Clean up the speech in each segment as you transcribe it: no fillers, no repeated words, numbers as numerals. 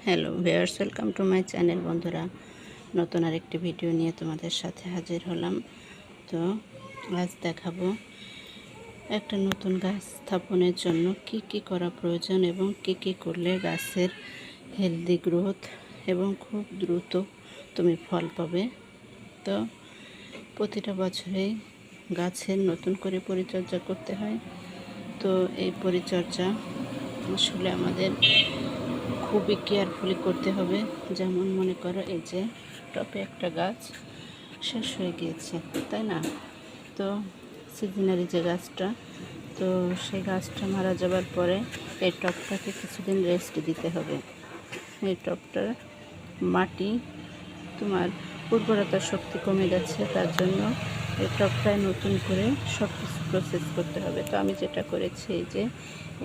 Hello viewers, welcome to my channel. বন্ধুরা, নতুন আরেকটি ভিডিও নিয়ে তোমাদের সাথে হাজির হলাম। তো আজ দেখাবো একটা নতুন গাছ স্থাপনের জন্য কি কি করা প্রয়োজন এবং কি কি করলে গাছের হেলদি গ্রোথ এবং খুব দ্রুত তুমি ফল পাবে। তো প্রতিটা বছরেই গাছের নতুন করে পরিচর্যা করতে হয়। তো এই পরিচর্যা আসলে আমাদের খুবই কেয়ারফুলি করতে হবে। যেমন মনে করো, এই যে টপে একটা গাছ শেষ হয়ে গিয়েছে, তাই না? তো সিজনারি যে গাছটা, তো সেই গাছটা মারা যাবার পরে এই টপটাকে কিছুদিন রেস্ট দিতে হবে। এই টপটার মাটি তোমার উর্বরতার শক্তি কমে গেছে, তার জন্য এই টপটায় নতুন করে সব কিছু প্রসেস করতে হবে। তো আমি যেটা করেছি, এই যে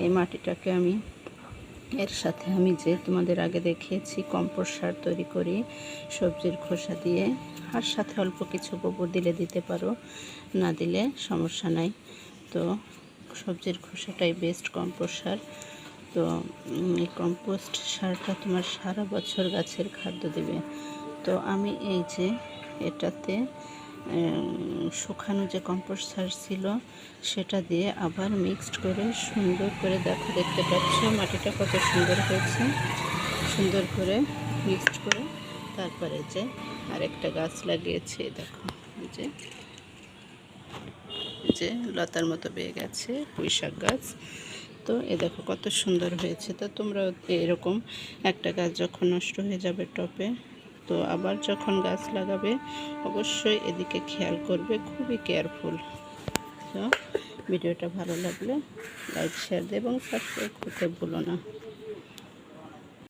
এই মাটিটাকে এর সাথে আমি যে তোমাদের আগে দেখিয়েছি কম্পোস্ট সার তৈরি করি সবজির খোসা দিয়ে, আর সাথে অল্প কিছু গোবর দিলে দিতে পারো, না দিলে সমস্যা নাই। তো সবজির খোসাটাই বেস্ট কম্পোস্ট সার। তো এই কম্পোস্ট সারটা তোমার সারা বছর গাছের খাদ্য দেবে। তো আমি এই যে এটাতে শুকানো যে কম্পোস্ট সার ছিল সেটা দিয়ে আবার মিক্সড করে সুন্দর করে দেখতে পাচ্ছ মাটিটা কত সুন্দর হয়েছে। সুন্দর করে মিক্সড করে তারপরে যে আরেকটা গাছ লাগিয়েছি, দেখো যে লতার মতো বেয়ে গেছে পুঁইশাক গাছ। তো দেখো কত সুন্দর হয়েছে। তো তোমরা এরকম একটা গাছ যখন নষ্ট হয়ে যাবে টপে, তো আবার যখন গাছ লাগাবে অবশ্যই এদিকে খেয়াল করবে, খুবই কেয়ারফুল। তো ভিডিওটা ভালো লাগলে লাইক, শেয়ার দেবে এবং সাবস্ক্রাইব করতে ভুলো না।